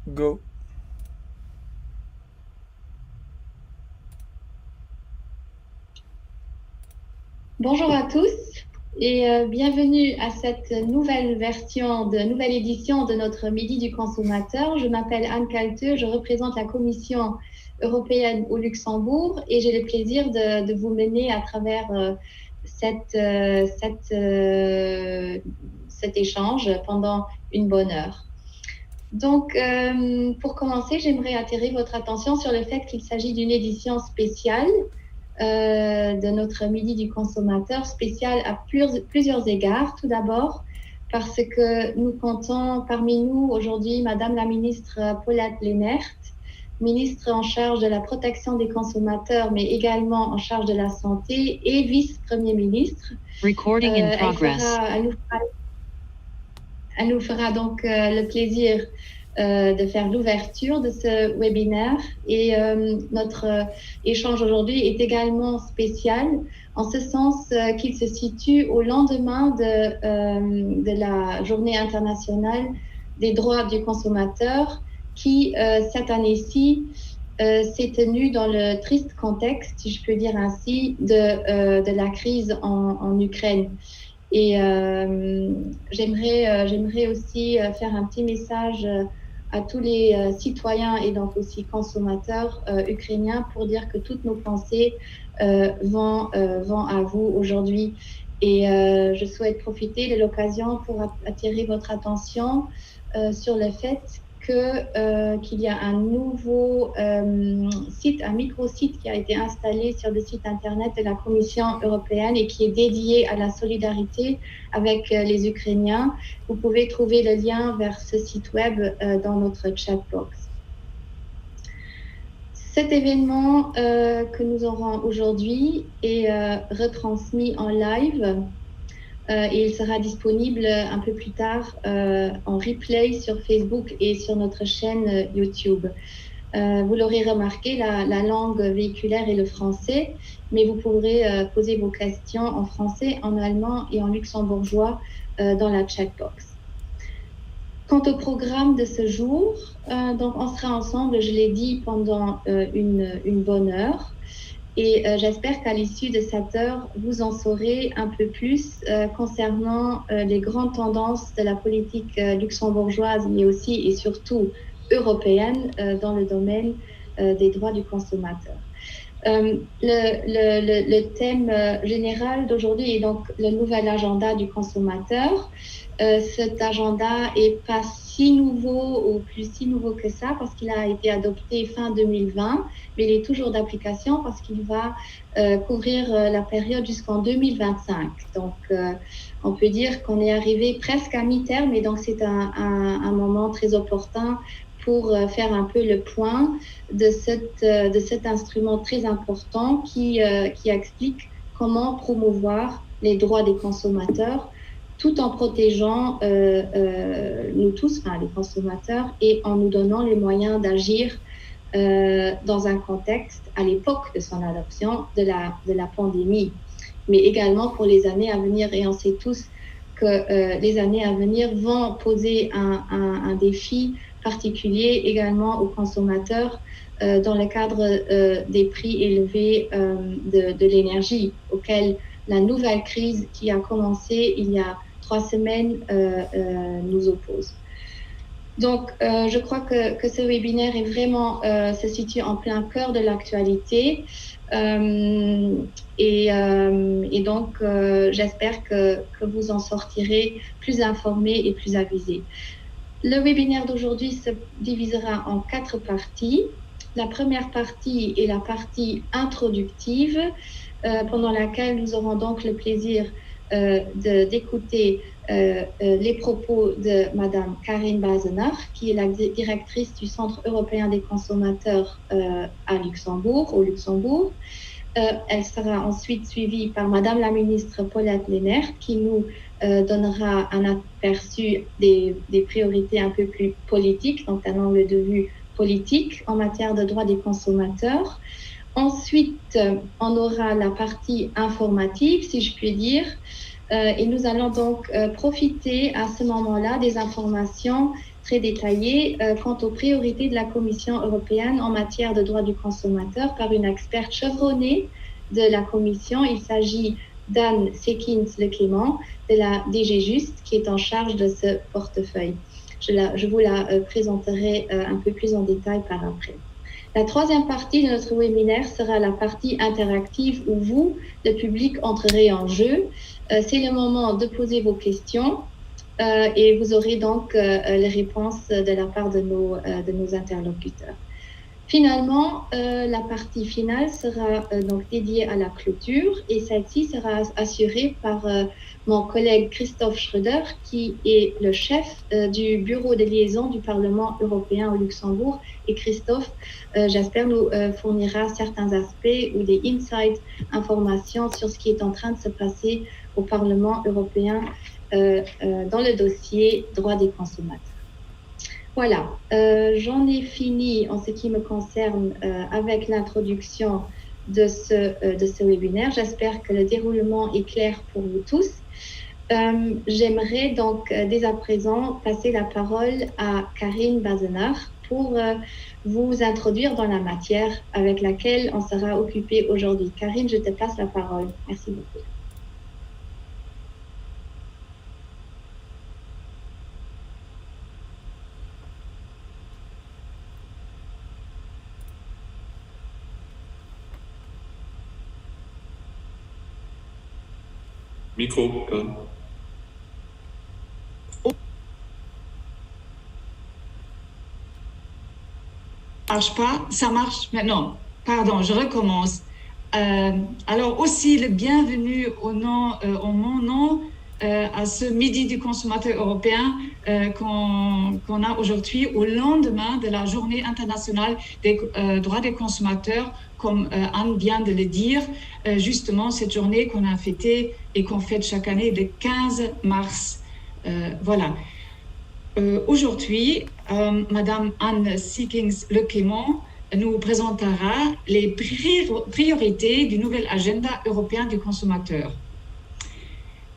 Go. Bonjour à tous et bienvenue à cette nouvelle édition de notre Midi du consommateur. Je m'appelle Anne Calteux, je représente la Commission européenne au Luxembourg et j'ai le plaisir de vous mener à travers cet échange pendant une bonne heure. Donc, pour commencer, j'aimerais attirer votre attention sur le fait qu'il s'agit d'une édition spéciale de notre Midi du consommateur, spécial à plusieurs égards. Tout d'abord, parce que nous comptons parmi nous aujourd'hui Madame la ministre Paulette Lehnert, ministre en charge de la protection des consommateurs, mais également en charge de la santé et vice-premier ministre. Recording in progress. Elle nous fera donc le plaisir de faire l'ouverture de ce webinaire et notre échange aujourd'hui est également spécial en ce sens qu'il se situe au lendemain de la Journée internationale des droits du consommateur qui, cette année-ci, s'est tenue dans le triste contexte, si je peux dire ainsi, de la crise en Ukraine. Et j'aimerais aussi faire un petit message à tous les citoyens et donc aussi consommateurs ukrainiens pour dire que toutes nos pensées vont à vous aujourd'hui. Et je souhaite profiter de l'occasion pour attirer votre attention sur le fait qu'il y a un nouveau site, un micro-site qui a été installé sur le site internet de la Commission européenne et qui est dédié à la solidarité avec les Ukrainiens. Vous pouvez trouver le lien vers ce site web dans notre chat box. Cet événement que nous aurons aujourd'hui est retransmis en live. Et il sera disponible un peu plus tard en replay sur Facebook et sur notre chaîne YouTube. Vous l'aurez remarqué, la langue véhiculaire est le français, mais vous pourrez poser vos questions en français, en allemand et en luxembourgeois dans la chatbox. Quant au programme de ce jour, donc on sera ensemble, je l'ai dit, pendant une bonne heure. Et j'espère qu'à l'issue de cette heure, vous en saurez un peu plus concernant les grandes tendances de la politique luxembourgeoise, mais aussi et surtout européenne dans le domaine des droits du consommateur. Le thème général d'aujourd'hui est donc le nouvel agenda du consommateur. Cet agenda est pas si nouveau ou plus si nouveau que ça parce qu'il a été adopté fin 2020, mais il est toujours d'application parce qu'il va couvrir la période jusqu'en 2025. Donc, on peut dire qu'on est arrivé presque à mi-terme et donc c'est un moment très opportun pour faire un peu le point de cet instrument très important qui explique comment promouvoir les droits des consommateurs tout en protégeant nous tous, enfin les consommateurs, et en nous donnant les moyens d'agir dans un contexte, à l'époque de son adoption, de la pandémie, mais également pour les années à venir. Et on sait tous que les années à venir vont poser un défi particulier également aux consommateurs dans le cadre des prix élevés de l'énergie, auquel la nouvelle crise qui a commencé il y a 3 semaines nous oppose. Donc, je crois que ce webinaire est vraiment se situe en plein cœur de l'actualité et donc j'espère que vous en sortirez plus informés et plus avisés. Le webinaire d'aujourd'hui se divisera en 4 parties. La première partie est la partie introductive, pendant laquelle nous aurons donc le plaisir d'écouter les propos de Madame Karin Bazenach, qui est la directrice du Centre européen des consommateurs au Luxembourg. Elle sera ensuite suivie par Madame la ministre Paulette Lehnert, qui nous donnera un aperçu des priorités un peu plus politiques, donc un angle de vue politique en matière de droits des consommateurs. Ensuite, on aura la partie informative, si je puis dire, et nous allons donc profiter à ce moment-là des informations très détaillée quant aux priorités de la Commission européenne en matière de droits du consommateur par une experte chevronnée de la Commission. Il s'agit d'Anne Sekins-Leclément de la DG Just qui est en charge de ce portefeuille. Je vous la présenterai un peu plus en détail par après. La troisième partie de notre webinaire sera la partie interactive où vous, le public, entrerez en jeu. C'est le moment de poser vos questions et vous aurez donc les réponses de la part de nos interlocuteurs. Finalement, la partie finale sera donc dédiée à la clôture et celle-ci sera assurée par mon collègue Christophe Schröder, qui est le chef du bureau de liaison du Parlement européen au Luxembourg. Et Christophe, j'espère, nous fournira certains aspects ou des insights, informations sur ce qui est en train de se passer au Parlement européen dans le dossier droits des consommateurs. Voilà, j'en ai fini en ce qui me concerne avec l'introduction de ce webinaire. J'espère que le déroulement est clair pour vous tous. J'aimerais donc dès à présent passer la parole à Karine Bazenard pour vous introduire dans la matière avec laquelle on sera occupé aujourd'hui. Karine, je te passe la parole. Merci beaucoup. Micro. Marche pas, ça marche maintenant. Pardon, je recommence. Alors aussi le bienvenue en mon nom à ce Midi du consommateur européen qu'on a aujourd'hui au lendemain de la Journée internationale des droits des consommateurs, comme Anne vient de le dire, justement cette journée qu'on a fêtée et qu'on fête chaque année le 15 mars. Voilà. Aujourd'hui, Madame Anne Sekins-Leclément nous présentera les priorités du nouvel agenda européen du consommateur.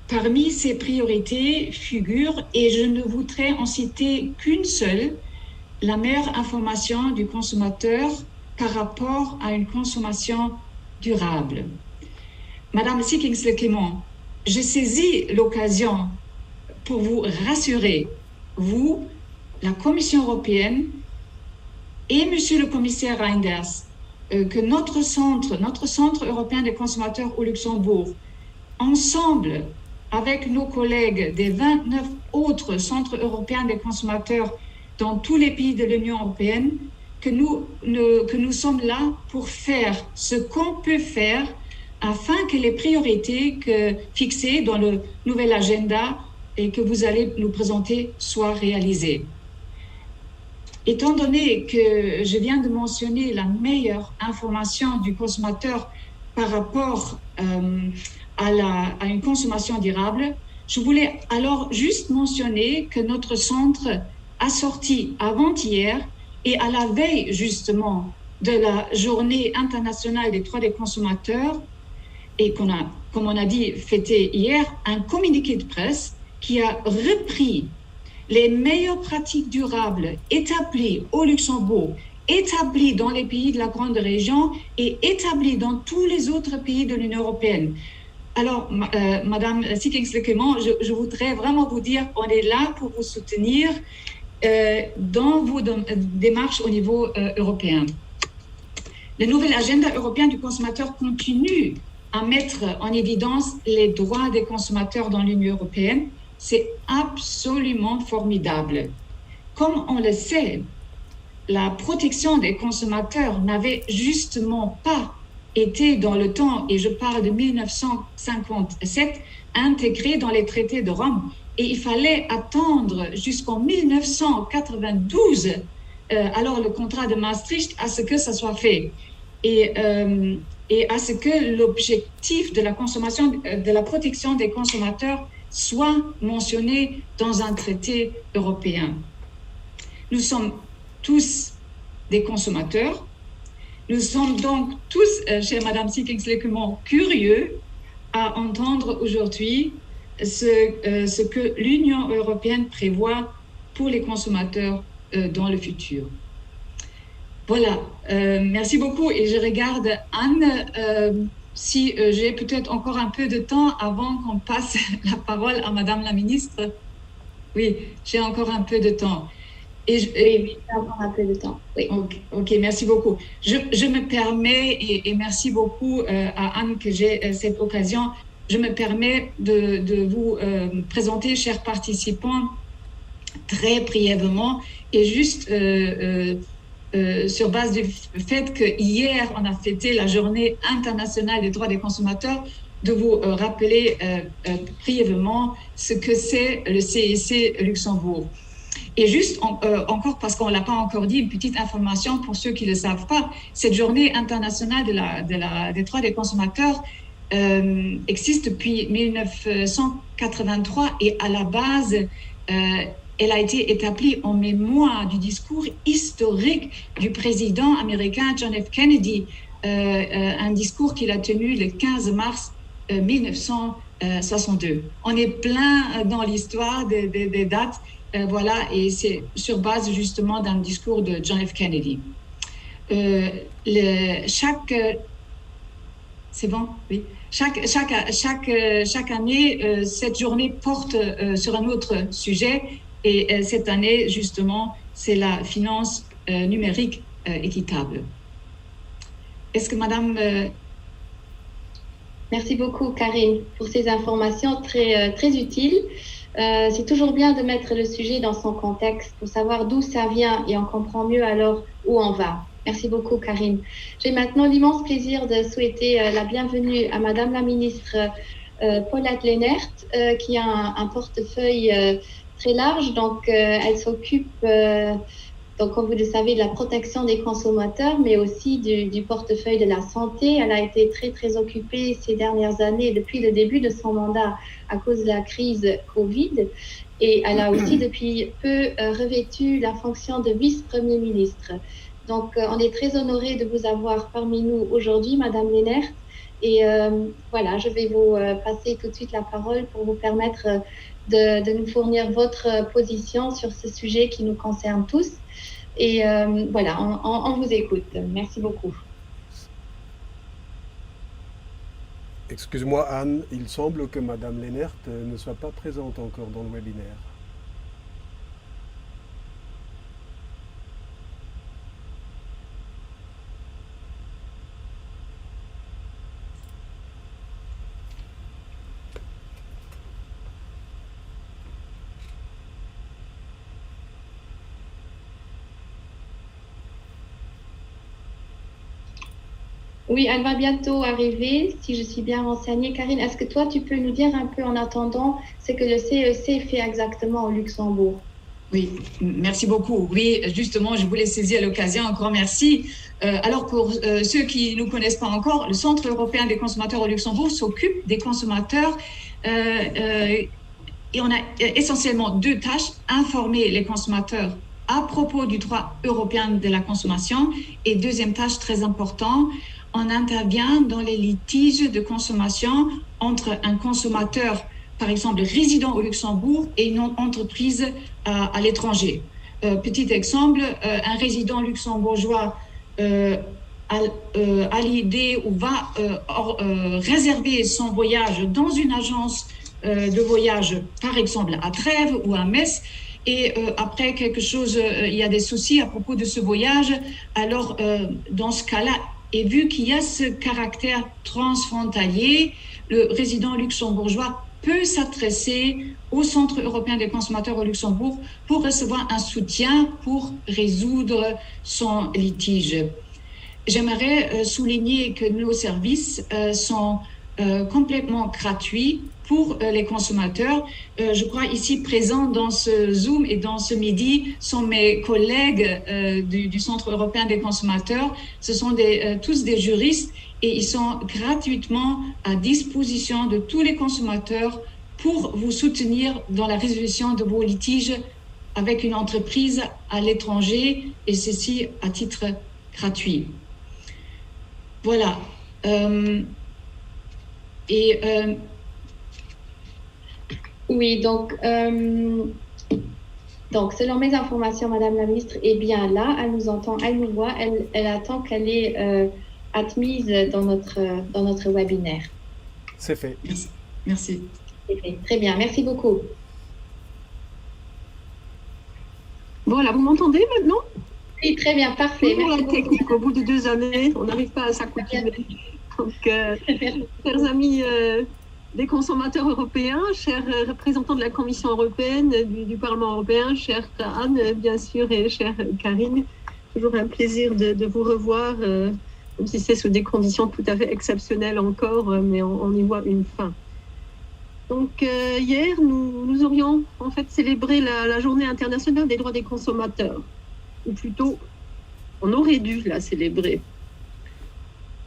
Parmi ces priorités figurent, et je ne voudrais en citer qu'une seule, la meilleure information du consommateur par rapport à une consommation durable. Madame Sekins-Leclément, je saisis l'occasion pour vous rassurer, vous, la Commission européenne et Monsieur le commissaire Reinders, que notre centre européen des consommateurs au Luxembourg, ensemble avec nos collègues des 29 autres centres européens des consommateurs dans tous les pays de l'Union européenne, que nous sommes là pour faire ce qu'on peut faire afin que les priorités fixées dans le nouvel agenda et que vous allez nous présenter soient réalisées. Étant donné que je viens de mentionner la meilleure information du consommateur par rapport à une consommation durable, je voulais alors juste mentionner que notre centre a sorti avant-hier et à la veille justement de la Journée internationale des droits des consommateurs et qu'on a, comme on a dit, fêté hier, un communiqué de presse qui a repris les meilleures pratiques durables établies au Luxembourg, établies dans les pays de la grande région et établies dans tous les autres pays de l'Union européenne. Alors, Madame Sekins-Leclément, je voudrais vraiment vous dire, on est là pour vous soutenir dans vos démarches au niveau européen. Le nouvel agenda européen du consommateur continue à mettre en évidence les droits des consommateurs dans l'Union européenne. C'est absolument formidable. Comme on le sait, la protection des consommateurs n'avait justement pas été dans le temps, et je parle de 1957, intégrée dans les traités de Rome. Et il fallait attendre jusqu'en 1992, alors le contrat de Maastricht, à ce que ça soit fait. Et à ce que l'objectif de la consommation, de la protection des consommateurs soit mentionné dans un traité européen. Nous sommes tous des consommateurs. Nous sommes donc tous, chère Madame Sekins-Leclément, curieux à entendre aujourd'hui ce que l'Union européenne prévoit pour les consommateurs dans le futur. Voilà, merci beaucoup. Et je regarde Anne, si j'ai peut-être encore un peu de temps avant qu'on passe la parole à Madame la ministre. Oui, j'ai encore un peu de temps. Oui, j'ai encore un peu de temps. Oui. Ok, merci beaucoup. Je me permets, et merci beaucoup à Anne que j'ai cette occasion, je me permets de vous présenter, chers participants, très brièvement, et juste sur base du fait que hier on a fêté la Journée internationale des droits des consommateurs, de vous rappeler brièvement ce que c'est le CIC Luxembourg. Et juste encore, parce qu'on ne l'a pas encore dit, une petite information pour ceux qui ne le savent pas, cette Journée internationale des droits des consommateurs existe depuis 1983 et à la base, elle a été établie en mémoire du discours historique du président américain John F. Kennedy, un discours qu'il a tenu le 15 mars 1962. On est plein dans l'histoire des dates, voilà, et c'est sur base justement d'un discours de John F. Kennedy. C'est bon? Oui. Chaque année, cette journée porte sur un autre sujet. Et cette année, justement, c'est la finance numérique équitable. Est-ce que Madame... Merci beaucoup, Karine, pour ces informations très utiles. C'est toujours bien de mettre le sujet dans son contexte pour savoir d'où ça vient et on comprend mieux alors où on va. Merci beaucoup, Karine. J'ai maintenant l'immense plaisir de souhaiter la bienvenue à Madame la ministre Paulette Lehnert, qui a un portefeuille très large. Donc, elle s'occupe, donc, comme vous le savez, de la protection des consommateurs, mais aussi du portefeuille de la santé. Elle a été très occupée ces dernières années, depuis le début de son mandat, à cause de la crise Covid. Et elle a aussi, depuis peu, revêtu la fonction de vice-premier ministre. Donc, on est très honorés de vous avoir parmi nous aujourd'hui, Madame Lehnert. Et voilà, je vais vous passer tout de suite la parole pour vous permettre de nous fournir votre position sur ce sujet qui nous concerne tous. Et voilà, on vous écoute. Merci beaucoup. Excuse-moi Anne, il semble que Madame Lehnert ne soit pas présente encore dans le webinaire. Oui, elle va bientôt arriver, si je suis bien renseignée. Karine, est-ce que toi, tu peux nous dire un peu en attendant ce que le CEC fait exactement au Luxembourg? Oui, merci beaucoup. Oui, justement, je voulais saisir l'occasion. Un grand merci. Alors, pour ceux qui ne nous connaissent pas encore, le Centre européen des consommateurs au Luxembourg s'occupe des consommateurs et on a essentiellement deux tâches: informer les consommateurs à propos du droit européen de la consommation, et deuxième tâche très importante, on intervient dans les litiges de consommation entre un consommateur, par exemple, résident au Luxembourg et une entreprise à l'étranger. Petit exemple, un résident luxembourgeois a l'idée ou va réserver son voyage dans une agence de voyage, par exemple à Trèves ou à Metz, et après quelque chose, il y a des soucis à propos de ce voyage. Alors, dans ce cas-là, et vu qu'il y a ce caractère transfrontalier, le résident luxembourgeois peut s'adresser au Centre européen des consommateurs au Luxembourg pour recevoir un soutien pour résoudre son litige. J'aimerais souligner que nos services sont complètement gratuits pour les consommateurs. Je crois ici présents dans ce Zoom et dans ce midi sont mes collègues du Centre européen des consommateurs. Ce sont tous des juristes et ils sont gratuitement à disposition de tous les consommateurs pour vous soutenir dans la résolution de vos litiges avec une entreprise à l'étranger, et ceci à titre gratuit. Voilà. Oui, donc Donc, selon mes informations, Madame la ministre est bien là, elle nous entend, elle nous voit, elle attend qu'elle est admise dans notre webinaire. C'est fait. Merci. C'est fait. Très bien, merci beaucoup. Voilà, vous m'entendez maintenant? Oui, très bien, parfait. Toujours Merci la technique, au bout de 2 années, on n'arrive pas à s'accoutumer. Donc, chers amis des consommateurs européens, chers représentants de la Commission européenne, du Parlement européen, chère Anne, bien sûr, et chère Karine, toujours un plaisir de vous revoir, même si c'est sous des conditions tout à fait exceptionnelles encore, mais on y voit une fin. Donc, hier, nous aurions en fait célébré la Journée internationale des droits des consommateurs, ou plutôt, on aurait dû la célébrer,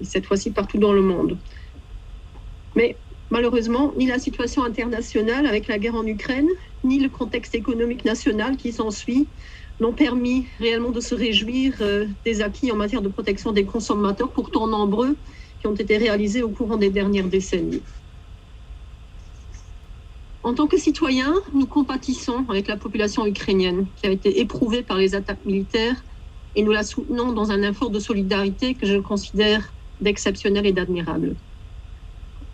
et cette fois-ci partout dans le monde. Mais malheureusement, ni la situation internationale avec la guerre en Ukraine, ni le contexte économique national qui s'ensuit n'ont permis réellement de se réjouir des acquis en matière de protection des consommateurs, pourtant nombreux, qui ont été réalisés au courant des dernières décennies. En tant que citoyens, nous compatissons avec la population ukrainienne qui a été éprouvée par les attaques militaires et nous la soutenons dans un effort de solidarité que je considère d'exceptionnel et d'admirable.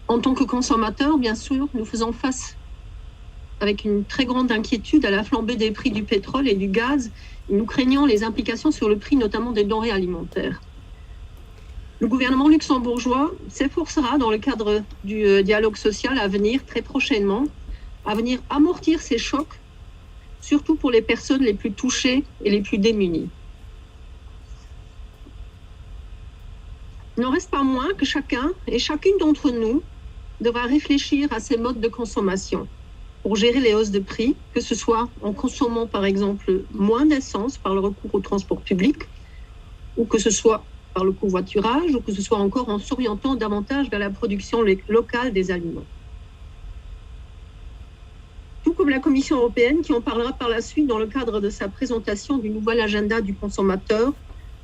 En tant que consommateurs, bien sûr, nous faisons face avec une très grande inquiétude à la flambée des prix du pétrole et du gaz. Et nous craignons les implications sur le prix, notamment des denrées alimentaires. Le gouvernement luxembourgeois s'efforcera, dans le cadre du dialogue social à venir, très prochainement, à venir amortir ces chocs, surtout pour les personnes les plus touchées et les plus démunies. Il n'en reste pas moins que chacun et chacune d'entre nous devra réfléchir à ses modes de consommation pour gérer les hausses de prix, que ce soit en consommant par exemple moins d'essence par le recours au transport public, ou que ce soit par le covoiturage, ou que ce soit encore en s'orientant davantage vers la production locale des aliments. Tout comme la Commission européenne, qui en parlera par la suite dans le cadre de sa présentation du nouvel agenda du consommateur,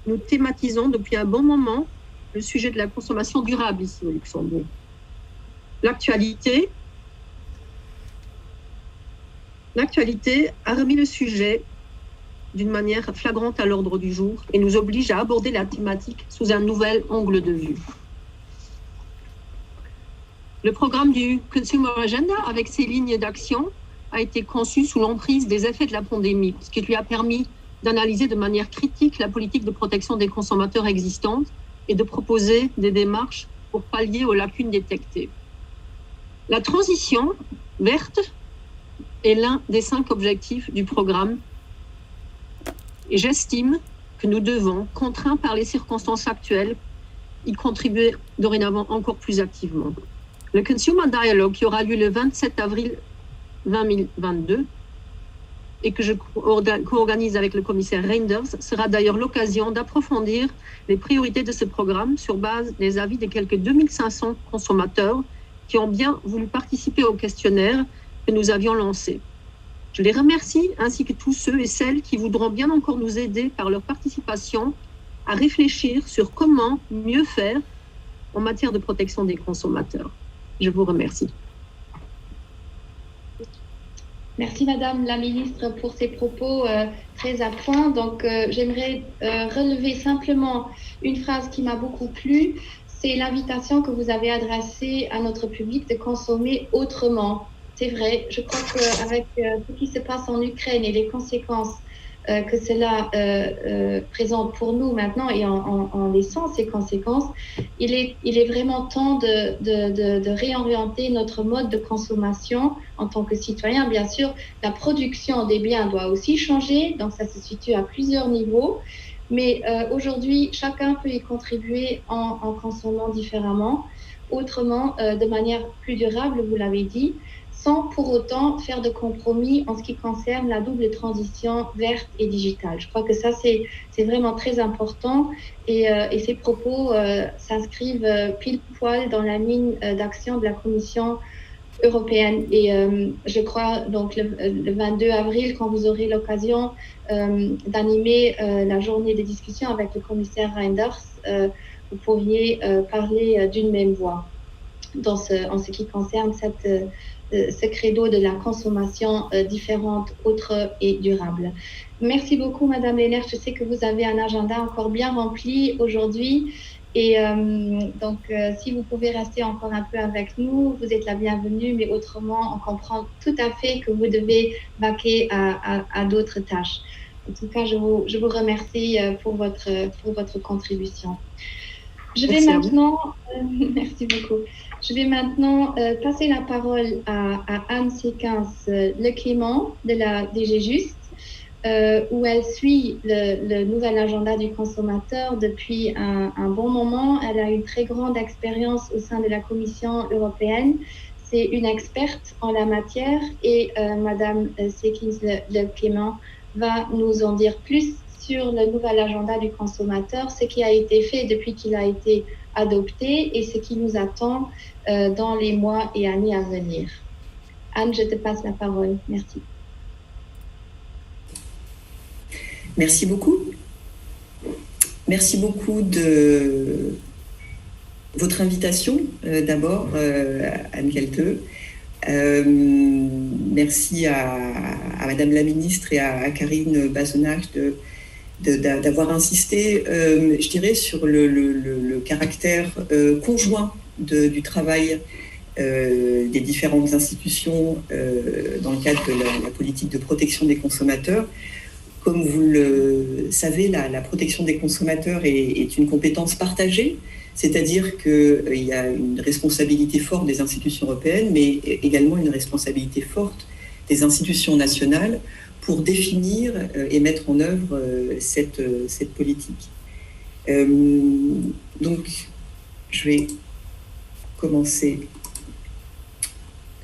nous thématisons depuis un bon moment le sujet de la consommation durable ici au Luxembourg. L'actualité a remis le sujet d'une manière flagrante à l'ordre du jour et nous oblige à aborder la thématique sous un nouvel angle de vue. Le programme du Consumer Agenda, avec ses lignes d'action, a été conçu sous l'emprise des effets de la pandémie, ce qui lui a permis d'analyser de manière critique la politique de protection des consommateurs existante et de proposer des démarches pour pallier aux lacunes détectées. La transition verte est l'un des 5 objectifs du programme et j'estime que nous devons, contraints par les circonstances actuelles, y contribuer dorénavant encore plus activement. Le Consumer Dialogue, qui aura lieu le 27 avril 2022 et que je co-organise avec le commissaire Reinders, sera d'ailleurs l'occasion d'approfondir les priorités de ce programme sur base des avis des quelques 2500 consommateurs qui ont bien voulu participer au questionnaire que nous avions lancé. Je les remercie, ainsi que tous ceux et celles qui voudront bien encore nous aider par leur participation à réfléchir sur comment mieux faire en matière de protection des consommateurs. Je vous remercie. Merci Madame la Ministre pour ces propos très à point. Donc j'aimerais relever simplement une phrase qui m'a beaucoup plu. C'est l'invitation que vous avez adressée à notre public de consommer autrement. C'est vrai, je crois qu'avec ce qui se passe en Ukraine et les conséquences que cela présente pour nous maintenant et en laissant ces conséquences, il est vraiment temps de réorienter notre mode de consommation en tant que citoyen. Bien sûr, la production des biens doit aussi changer, donc ça se situe à plusieurs niveaux. Mais aujourd'hui, chacun peut y contribuer en consommant différemment, autrement, de manière plus durable, vous l'avez dit, sans pour autant faire de compromis en ce qui concerne la double transition verte et digitale. Je crois que ça, c'est vraiment très important et ces propos s'inscrivent pile poil dans la ligne d'action de la Commission européenne. Et je crois donc le 22 avril, quand vous aurez l'occasion d'animer la journée de discussion avec le commissaire Reinders, vous pourriez parler d'une même voix en ce qui concerne ce credo de la consommation différente, autre et durable. Merci beaucoup, Madame Lehnert. Je sais que vous avez un agenda encore bien rempli aujourd'hui. Et donc, si vous pouvez rester encore un peu avec nous, vous êtes la bienvenue, mais autrement, on comprend tout à fait que vous devez vaquer à d'autres tâches. En tout cas, je vous remercie pour votre contribution. Je vais maintenant, merci beaucoup. Je vais maintenant passer la parole à Anne Séquence-Leclément de la DG Juste, où elle suit le nouvel agenda du consommateur depuis un bon moment. Elle a une très grande expérience au sein de la Commission européenne. C'est une experte en la matière et Madame Séquence-Leclément va nous en dire plus sur le nouvel agenda du consommateur, ce qui a été fait depuis qu'il a été adopté et ce qui nous attend dans les mois et années à venir. Anne, je te passe la parole. Merci. Merci beaucoup. Merci beaucoup de votre invitation, d'abord, Anne Kelteux. Merci à Madame la Ministre et à Karine Bazenach d'avoir insisté, je dirais, sur le caractère conjoint du travail des différentes institutions dans le cadre de la politique de protection des consommateurs. Comme vous le savez, la protection des consommateurs est une compétence partagée, c'est-à-dire qu'il y a une responsabilité forte des institutions européennes, mais également une responsabilité forte des institutions nationales pour définir et mettre en œuvre cette politique. Donc, je vais commencer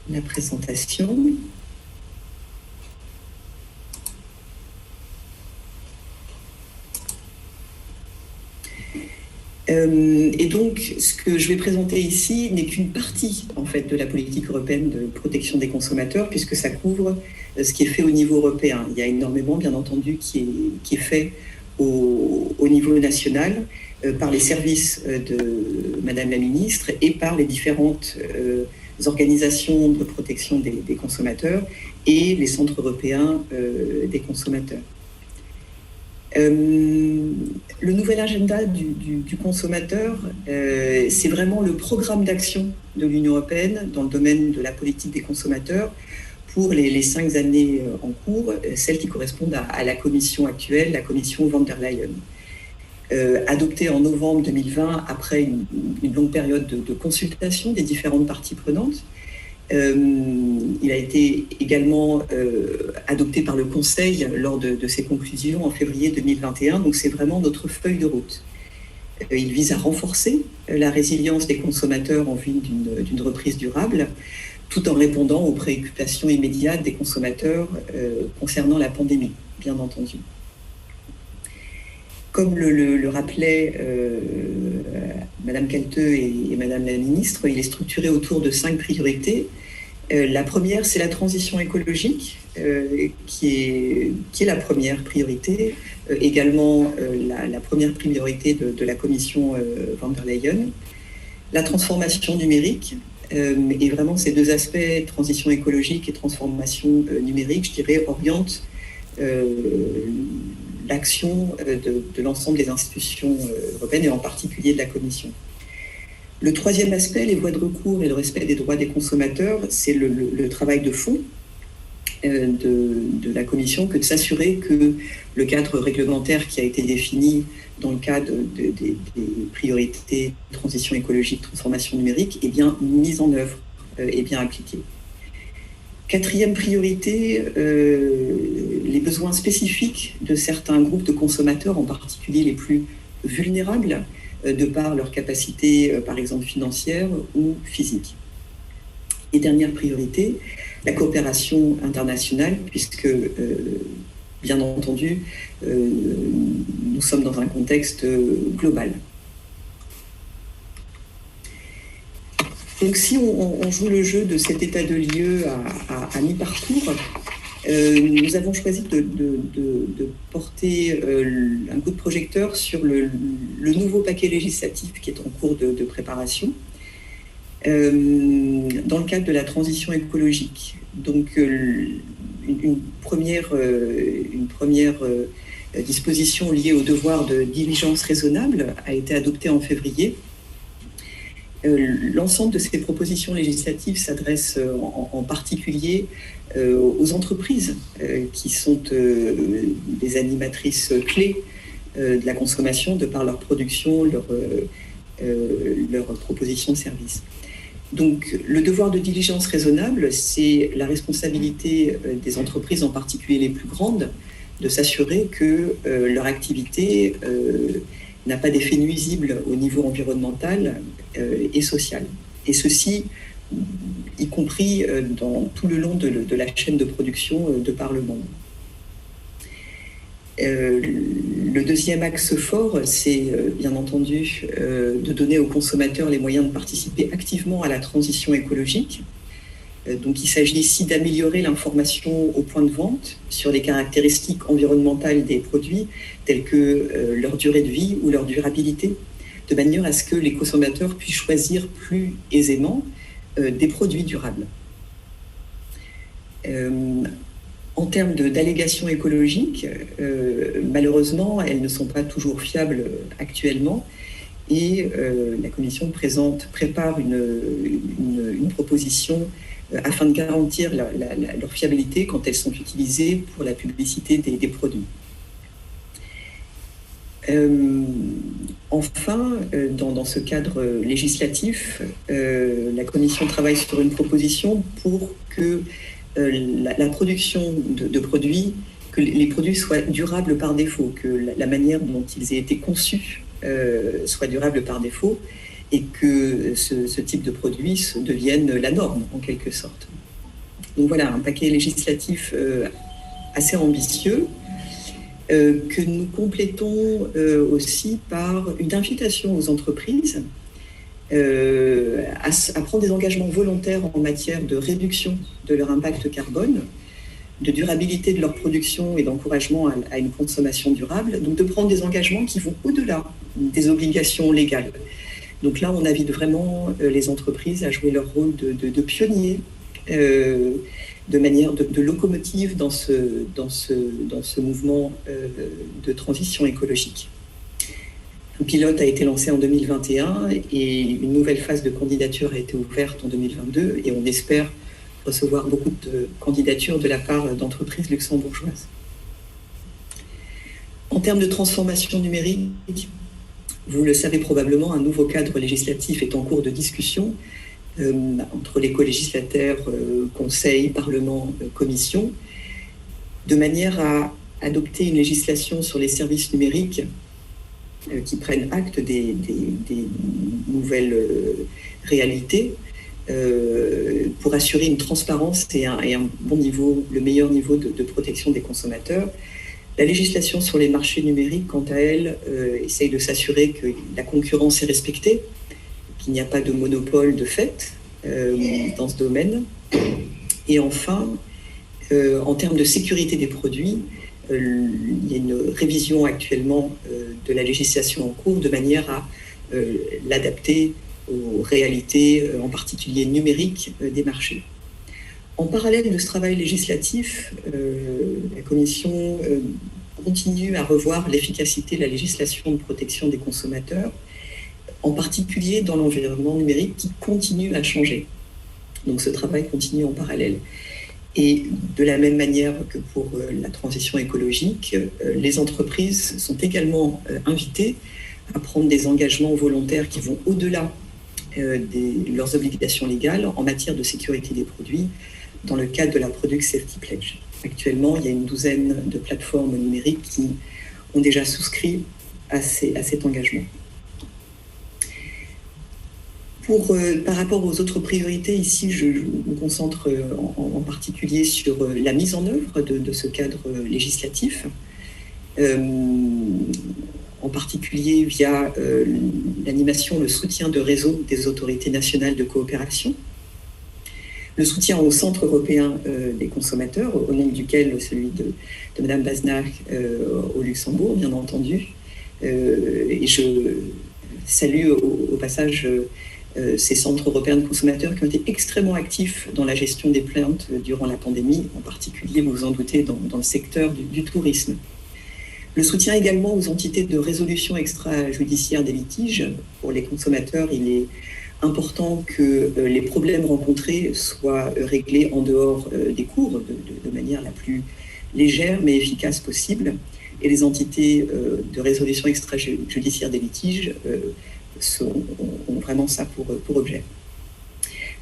la présentation. Et donc, ce que je vais présenter ici n'est qu'une partie, en fait, de la politique européenne de protection des consommateurs, puisque ça couvre ce qui est fait au niveau européen. Il y a énormément, bien entendu, qui est fait au niveau national par les services de Madame la Ministre et par les différentes organisations de protection des consommateurs et les centres européens des consommateurs. Le nouvel agenda du consommateur, c'est vraiment le programme d'action de l'Union européenne dans le domaine de la politique des consommateurs pour les 5 années en cours, celles qui correspondent à la commission actuelle, la commission von der Leyen. Adopté en novembre 2020 après une longue période de consultation des différentes parties prenantes. Il a été également adopté par le Conseil lors de ses conclusions en février 2021. Donc c'est vraiment notre feuille de route. Il vise à renforcer la résilience des consommateurs en vue d'une reprise durable, tout en répondant aux préoccupations immédiates des consommateurs concernant la pandémie, bien entendu. Comme le rappelait Madame Kelteux et Madame la Ministre, il est structuré autour de 5 priorités. La première, c'est la transition écologique, qui est la première priorité, également la première priorité de la Commission von der Leyen. La transformation numérique, et vraiment ces deux aspects, transition écologique et transformation numérique, je dirais, orientent l'action de l'ensemble des institutions européennes et en particulier de la Commission. Le troisième aspect, les voies de recours et le respect des droits des consommateurs, c'est le travail de fond de la Commission que de s'assurer que le cadre réglementaire qui a été défini dans le cadre des priorités transition écologique, transformation numérique est bien mis en œuvre et bien appliqué. Quatrième priorité, les besoins spécifiques de certains groupes de consommateurs, en particulier les plus vulnérables, de par leur capacité, par exemple, financière ou physique. Et dernière priorité, la coopération internationale, puisque, bien entendu, nous sommes dans un contexte global. Donc si on joue le jeu de cet état de lieu à mi-parcours, nous avons choisi de porter un coup de projecteur sur le nouveau paquet législatif qui est en cours de préparation. dans le cadre de la transition écologique. Donc, une première disposition liée au devoir de diligence raisonnable a été adoptée en février. L'ensemble de ces propositions législatives s'adresse en particulier aux entreprises qui sont des animatrices clés de la consommation de par leur production, leur proposition de service. Donc, le devoir de diligence raisonnable, c'est la responsabilité des entreprises, en particulier les plus grandes, de s'assurer que leur activité n'a pas d'effet nuisible au niveau environnemental et social. Et ceci, y compris dans tout le long de la chaîne de production de par le monde. Le deuxième axe fort, c'est bien entendu de donner aux consommateurs les moyens de participer activement à la transition écologique. Donc il s'agit ici d'améliorer l'information au point de vente sur les caractéristiques environnementales des produits telles que leur durée de vie ou leur durabilité, de manière à ce que les consommateurs puissent choisir plus aisément des produits durables. En termes d'allégations écologiques, malheureusement, elles ne sont pas toujours fiables actuellement et la Commission prépare une proposition afin de garantir leur fiabilité quand elles sont utilisées pour la publicité des produits. Enfin, dans ce cadre législatif, la Commission travaille sur une proposition pour que la production de produits, que les produits soient durables par défaut, que la manière dont ils aient été conçus soit durable par défaut et que ce type de produit devienne la norme en quelque sorte. Donc voilà, un paquet législatif assez ambitieux que nous complétons aussi par une invitation aux entreprises à prendre des engagements volontaires en matière de réduction de leur impact carbone, de durabilité de leur production et d'encouragement à une consommation durable, donc de prendre des engagements qui vont au-delà des obligations légales. Donc là, on invite vraiment les entreprises à jouer leur rôle de pionniers, de manière de locomotive dans ce mouvement de transition écologique. Un pilote a été lancé en 2021 et une nouvelle phase de candidature a été ouverte en 2022 et on espère recevoir beaucoup de candidatures de la part d'entreprises luxembourgeoises. En termes de transformation numérique, vous le savez probablement, un nouveau cadre législatif est en cours de discussion entre les co-législateurs, Conseil, Parlement, Commission, de manière à adopter une législation sur les services numériques qui prennent acte des nouvelles réalités pour assurer une transparence et un bon niveau, le meilleur niveau de protection des consommateurs. La législation sur les marchés numériques, quant à elle, essaye de s'assurer que la concurrence est respectée, qu'il n'y a pas de monopole de fait dans ce domaine. Et enfin, en termes de sécurité des produits, il y a une révision actuellement de la législation en cours de manière à l'adapter aux réalités, en particulier numériques, des marchés. En parallèle de ce travail législatif, la Commission continue à revoir l'efficacité de la législation de protection des consommateurs, en particulier dans l'environnement numérique qui continue à changer. Donc ce travail continue en parallèle. Et de la même manière que pour la transition écologique, les entreprises sont également invitées à prendre des engagements volontaires qui vont au-delà de leurs obligations légales en matière de sécurité des produits dans le cadre de la Product Safety Pledge. Actuellement, il y a une douzaine de plateformes numériques qui ont déjà souscrit à cet engagement. Par rapport aux autres priorités, ici, je me concentre en particulier sur la mise en œuvre de ce cadre législatif, en particulier via l'animation, le soutien de réseau des autorités nationales de coopération, le soutien au Centre européen des consommateurs, au nom duquel celui de Mme Baznach au Luxembourg, bien entendu. Et je salue au passage ces centres européens de consommateurs qui ont été extrêmement actifs dans la gestion des plaintes durant la pandémie, en particulier, vous vous en doutez, dans le secteur du tourisme. Le soutien également aux entités de résolution extrajudiciaire des litiges. Pour les consommateurs, il est important que les problèmes rencontrés soient réglés en dehors des cours de manière la plus légère mais efficace possible. Et les entités de résolution extrajudiciaire des litiges ont vraiment ça pour objet.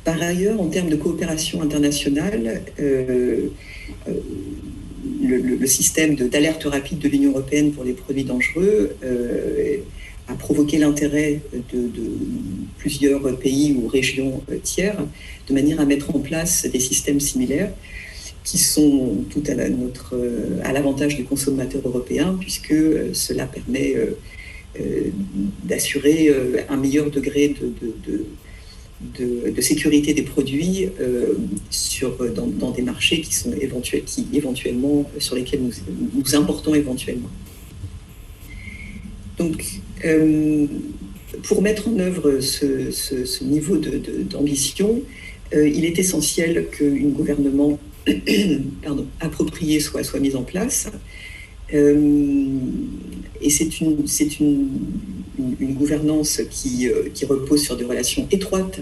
Par ailleurs, en termes de coopération internationale, le système d'alerte rapide de l'Union européenne pour les produits dangereux a provoqué l'intérêt de plusieurs pays ou régions tiers de manière à mettre en place des systèmes similaires qui sont tout à l'avantage du consommateur européen, puisque cela permet d'assurer un meilleur degré de sécurité des produits dans des marchés éventuellement sur lesquels nous importons éventuellement. Donc, pour mettre en œuvre ce niveau d'ambition, il est essentiel qu'une gouvernement appropriée soit mise en place. Et c'est une gouvernance qui repose sur des relations étroites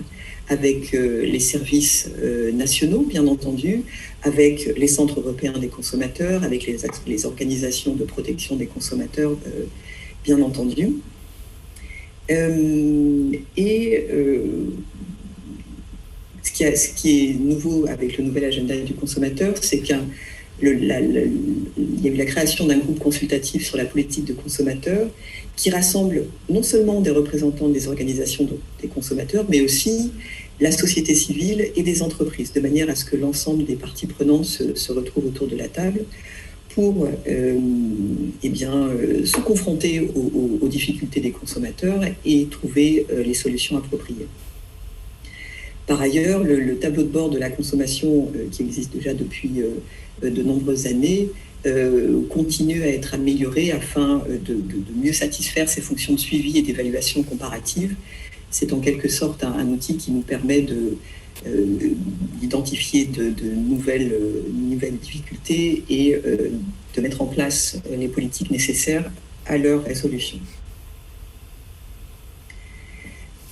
avec les services nationaux, bien entendu, avec les centres européens des consommateurs, avec les organisations de protection des consommateurs, bien entendu. Ce qui est nouveau avec le nouvel agenda du consommateur, c'est qu'il y a eu la création d'un groupe consultatif sur la politique de consommateurs qui rassemble non seulement des représentants des organisations des consommateurs, mais aussi la société civile et des entreprises, de manière à ce que l'ensemble des parties prenantes se retrouvent autour de la table pour se confronter aux difficultés des consommateurs et trouver les solutions appropriées. Par ailleurs, le tableau de bord de la consommation qui existe déjà depuis de nombreuses années continue à être amélioré afin de mieux satisfaire ses fonctions de suivi et d'évaluation comparative. C'est en quelque sorte un outil qui nous permet d'identifier de nouvelles difficultés et de mettre en place les politiques nécessaires à leur résolution.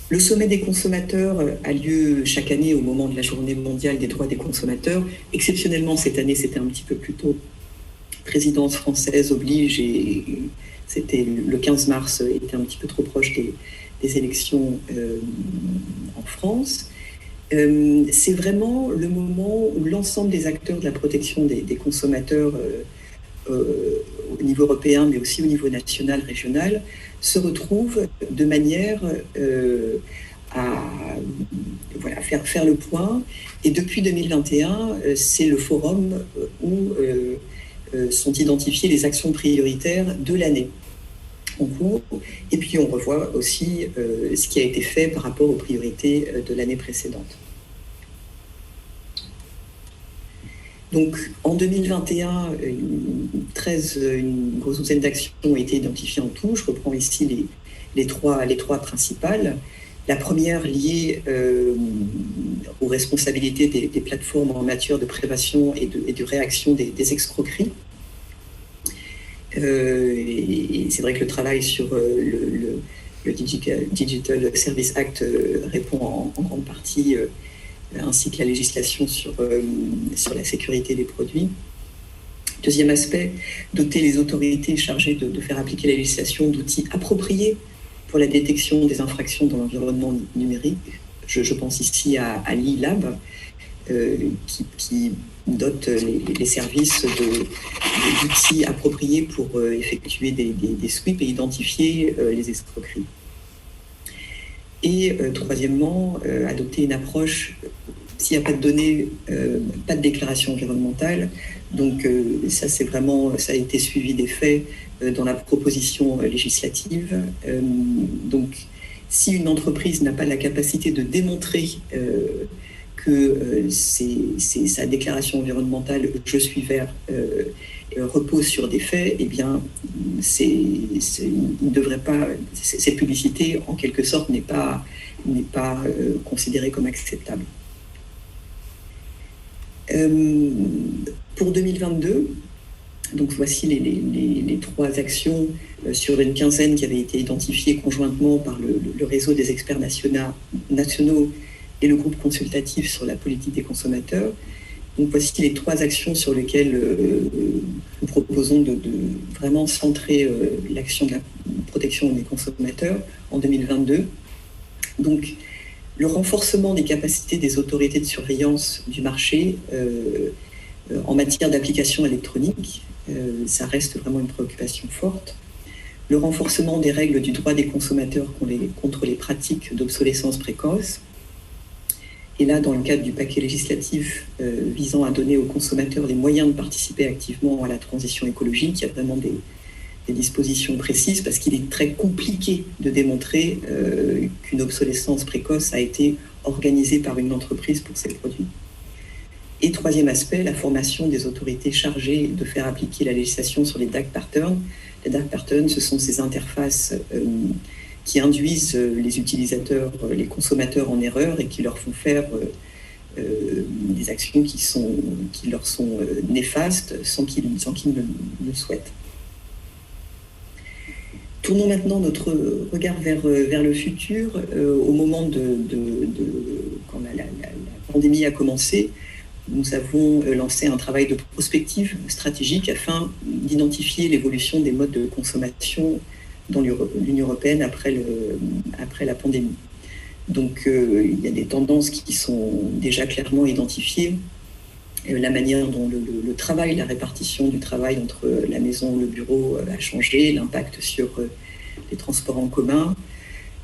Le sommet des consommateurs a lieu chaque année au moment de la Journée mondiale des droits des consommateurs. Exceptionnellement, cette année, c'était un petit peu plus tôt. Présidence française oblige et c'était le 15 mars, était un petit peu trop proche des élections en France. C'est vraiment le moment où l'ensemble des acteurs de la protection des consommateurs au niveau européen, mais aussi au niveau national, régional, se retrouvent de manière à faire le point. Et depuis 2021, c'est le forum où sont identifiées les actions prioritaires de l'année en cours. Et puis on revoit aussi ce qui a été fait par rapport aux priorités de l'année précédente. Donc, en 2021, une grosse douzaine d'actions ont été identifiées en tout. Je reprends ici les trois principales. La première liée aux responsabilités des plateformes en matière de prévention et de réaction des escroqueries. Et c'est vrai que le travail sur le Digital Service Act répond en grande partie ainsi que la législation sur la sécurité des produits. Deuxième aspect, doter les autorités chargées de faire appliquer la législation d'outils appropriés pour la détection des infractions dans l'environnement numérique. Je pense ici à l'e-Lab, qui dote les services d'outils appropriés pour effectuer des sweeps et identifier les escroqueries. Et troisièmement, adopter une approche, s'il n'y a pas de données, pas de déclaration environnementale. Donc ça a été suivi des faits dans la proposition législative. Donc si une entreprise n'a pas la capacité de démontrer que sa déclaration environnementale « Je suis vert » repose sur des faits, eh bien, il devrait pas, cette publicité, en quelque sorte, n'est pas considérée comme acceptable. Pour 2022, donc voici les 3 actions sur une quinzaine qui avaient été identifiées conjointement par le réseau des experts nationaux et le groupe consultatif sur la politique des consommateurs. Donc voici les 3 actions sur lesquelles nous proposons de vraiment centrer l'action de la protection des consommateurs en 2022. Donc le renforcement des capacités des autorités de surveillance du marché en matière d'application électronique, ça reste vraiment une préoccupation forte. Le renforcement des règles du droit des consommateurs contre les pratiques d'obsolescence précoce. Et là, dans le cadre du paquet législatif visant à donner aux consommateurs les moyens de participer activement à la transition écologique, il y a vraiment des dispositions précises parce qu'il est très compliqué de démontrer qu'une obsolescence précoce a été organisée par une entreprise pour ces produits. Et 3e aspect, la formation des autorités chargées de faire appliquer la législation sur les dark patterns. Les dark patterns, ce sont ces interfaces qui induisent les utilisateurs, les consommateurs en erreur et qui leur font faire des actions qui leur sont néfastes sans qu'ils ne le souhaitent. Tournons maintenant notre regard vers le futur. Au moment quand la pandémie a commencé, nous avons lancé un travail de prospective stratégique afin d'identifier l'évolution des modes de consommation dans l'Union européenne après la pandémie. Donc, il y a des tendances qui sont déjà clairement identifiées. La manière dont le travail, la répartition du travail entre la maison et le bureau a changé, l'impact sur les transports en commun,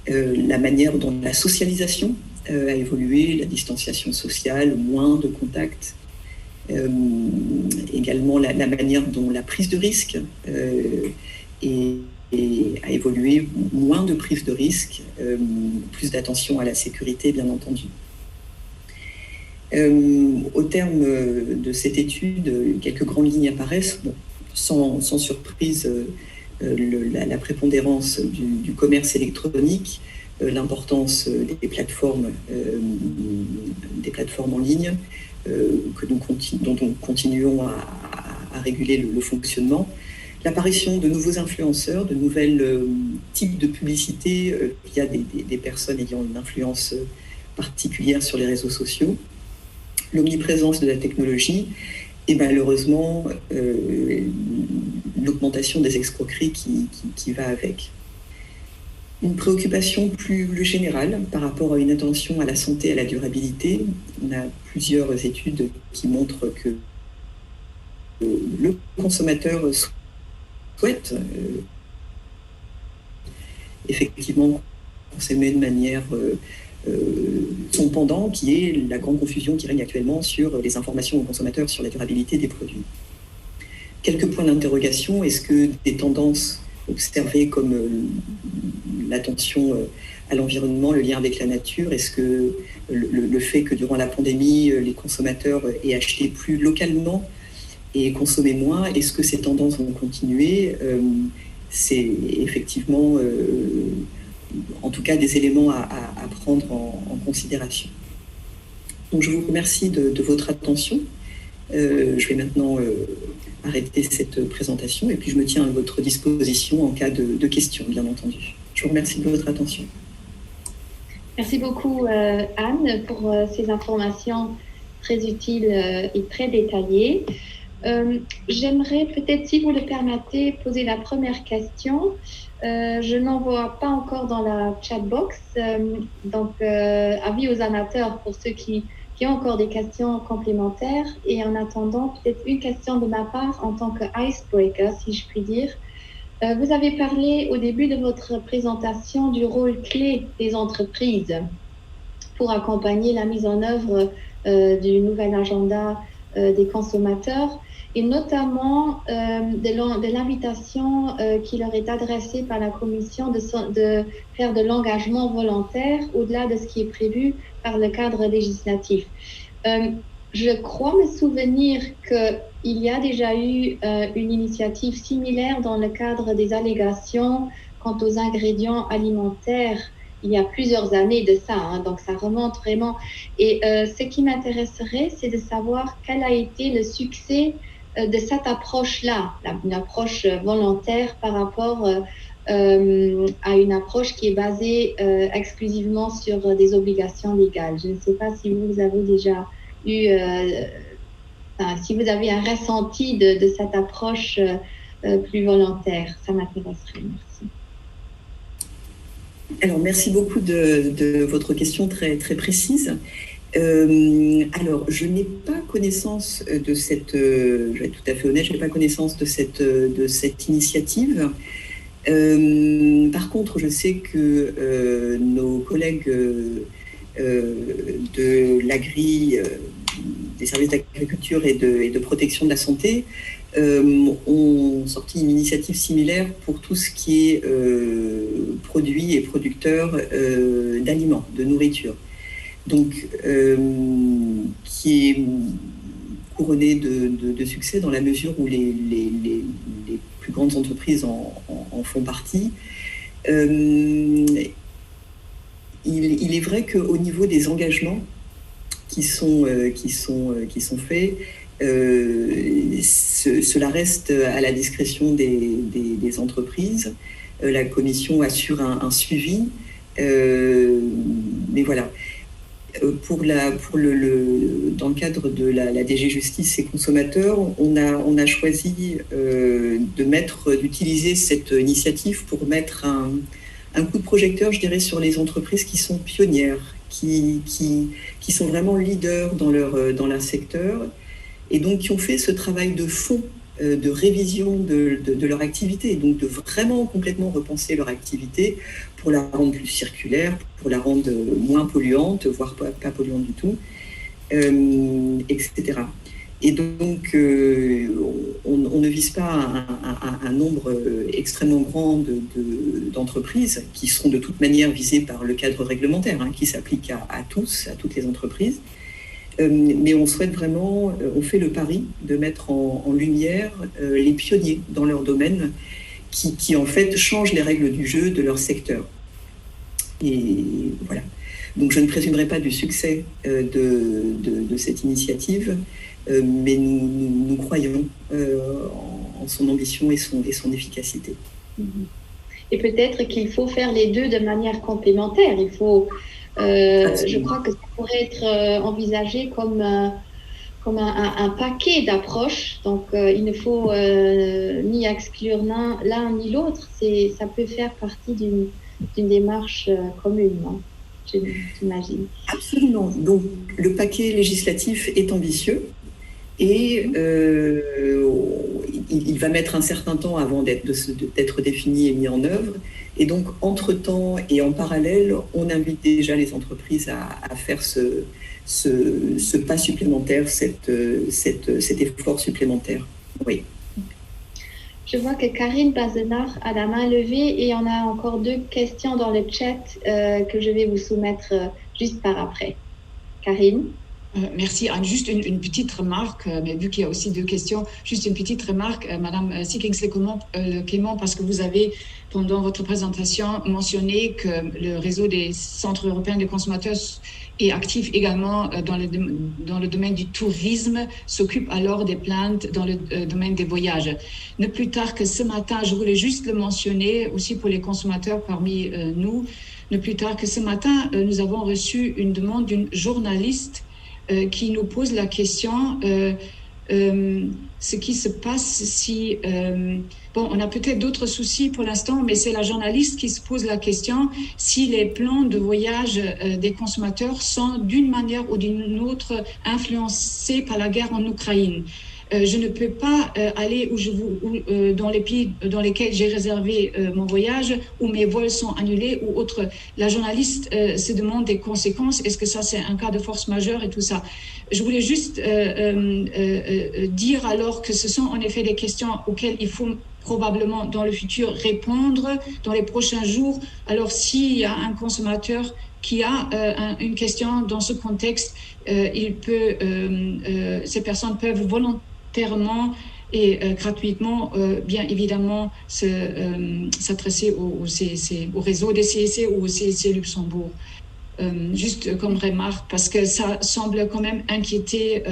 la manière dont la socialisation a évolué, la distanciation sociale, moins de contacts, également la manière dont la prise de risque a évolué, moins de prise de risque, plus d'attention à la sécurité, bien entendu. Au terme de cette étude, quelques grandes lignes apparaissent. Bon, sans surprise, la prépondérance du commerce électronique, l'importance des plateformes en ligne, dont nous continuons à réguler le fonctionnement, l'apparition de nouveaux influenceurs, de nouvelles types de publicités via des personnes ayant une influence particulière sur les réseaux sociaux, l'omniprésence de la technologie et malheureusement l'augmentation des escroqueries qui va avec. Une préoccupation plus générale par rapport à une attention à la santé et à la durabilité. On a plusieurs études qui montrent que le consommateur souhaite effectivement consommer de manière son pendant, qui est la grande confusion qui règne actuellement sur les informations aux consommateurs sur la durabilité des produits. Quelques points d'interrogation. Est-ce que des tendances observées comme l'attention à l'environnement, le lien avec la nature, est-ce que le fait que durant la pandémie, les consommateurs aient acheté plus localement et consommé moins, est-ce que ces tendances vont continuer? C'est effectivement, en tout cas, des éléments à prendre en considération. Donc, je vous remercie de votre attention. Je vais maintenant arrêter cette présentation et puis je me tiens à votre disposition en cas de questions, bien entendu. Je vous remercie de votre attention. Merci beaucoup, Anne, pour ces informations très utiles et très détaillées. J'aimerais peut-être, si vous le permettez, poser la première question. Je n'en vois pas encore dans la chat box, donc avis aux amateurs pour ceux qui ont encore des questions complémentaires. Et en attendant, peut-être une question de ma part en tant que icebreaker, si je puis dire. Vous avez parlé au début de votre présentation du rôle clé des entreprises pour accompagner la mise en œuvre du nouvel agenda des consommateurs. et notamment de l'invitation qui leur est adressée par la Commission de faire de l'engagement volontaire au-delà de ce qui est prévu par le cadre législatif. Je crois me souvenir qu'il y a déjà eu une initiative similaire dans le cadre des allégations quant aux ingrédients alimentaires il y a plusieurs années de ça, hein, donc ça remonte vraiment. Et ce qui m'intéresserait, c'est de savoir quel a été le succès de cette approche-là, une approche volontaire par rapport à une approche qui est basée exclusivement sur des obligations légales. Je ne sais pas si vous avez déjà eu, si vous avez un ressenti de cette approche plus volontaire. Ça m'intéresserait. Merci. Alors, merci beaucoup de votre question très, très précise. Alors, je n'ai pas connaissance de cette, je vais être tout à fait honnête, je n'ai pas connaissance de cette initiative. Par contre, je sais que nos collègues de l'Agri, des services d'agriculture et de protection de la santé ont sorti une initiative similaire pour tout ce qui est produits et producteurs d'aliments, de nourriture. Donc, qui est couronné de succès dans la mesure où les plus grandes entreprises en font partie. Il est vrai qu'au niveau des engagements qui sont faits, cela reste à la discrétion des entreprises. La Commission assure un suivi, mais voilà. Dans le cadre de la DG Justice et Consommateurs, on a choisi d'utiliser cette initiative pour mettre un coup de projecteur, je dirais, sur les entreprises qui sont pionnières, qui sont vraiment leaders dans leur secteur, et donc qui ont fait ce travail de fond, de révision de leur activité, donc de vraiment complètement repenser leur activité pour la rendre plus circulaire, pour la rendre moins polluante, voire pas polluante du tout, etc. Et donc, on ne vise pas un nombre extrêmement grand d'entreprises qui seront de toute manière visées par le cadre réglementaire, hein, qui s'applique à toutes les entreprises. Mais on souhaite vraiment, on fait le pari de mettre en lumière les pionniers dans leur domaine qui en fait changent les règles du jeu de leur secteur. Et voilà. Donc je ne présumerai pas du succès de cette initiative, mais nous croyons en son ambition et son efficacité. Et peut-être qu'il faut faire les deux de manière complémentaire. Il faut... je crois que ça pourrait être envisagé comme un paquet d'approches. Donc, il ne faut ni exclure l'un ni l'autre. Ça peut faire partie d'une démarche commune, non? J'imagine. Absolument. Donc, le paquet législatif est ambitieux et il va mettre un certain temps avant d'être défini et mis en œuvre. Et donc, entre-temps et en parallèle, on invite déjà les entreprises à faire ce pas supplémentaire, cet effort supplémentaire. Oui. Je vois que Karine Bazenard a la main levée et on a encore 2 questions dans le chat que je vais vous soumettre juste par après. Karine? Merci. Juste une petite remarque, mais vu qu'il y a aussi 2 questions, juste une petite remarque, Madame Seekings-Clément, parce que vous avez, pendant votre présentation, mentionné que le réseau des centres européens des consommateurs est actif également dans le domaine du tourisme, s'occupe alors des plaintes dans le domaine des voyages. Ne plus tard que ce matin, je voulais juste le mentionner aussi pour les consommateurs parmi nous, ne plus tard que ce matin, nous avons reçu une demande d'une journaliste qui nous pose la question ce qui se passe si... on a peut-être d'autres soucis pour l'instant, mais c'est la journaliste qui se pose la question si les plans de voyage des consommateurs sont d'une manière ou d'une autre influencés par la guerre en Ukraine. je ne peux pas aller dans les pays dans lesquels j'ai réservé mon voyage, où mes vols sont annulés ou autres. La journaliste se demande des conséquences. Est-ce que ça, c'est un cas de force majeure et tout ça? Je voulais juste dire alors que ce sont en effet des questions auxquelles il faut probablement dans le futur répondre dans les prochains jours. Alors s'il y a un consommateur qui a une question dans ce contexte, ces personnes peuvent volontairement et gratuitement, bien évidemment, s'adresser au réseau des CIC ou au CIC Luxembourg. Juste comme remarque, parce que ça semble quand même inquiéter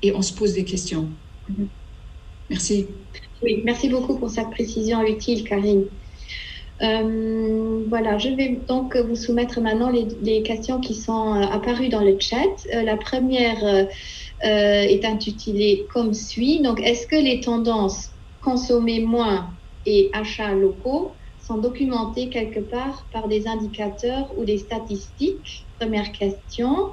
et on se pose des questions. Merci. Oui, merci beaucoup pour cette précision utile, Karine. Voilà, je vais donc vous soumettre maintenant les questions qui sont apparues dans le chat. La première est intitulée comme suit. Donc, est-ce que les tendances consommer moins et achats locaux sont documentées quelque part par des indicateurs ou des statistiques? Première question.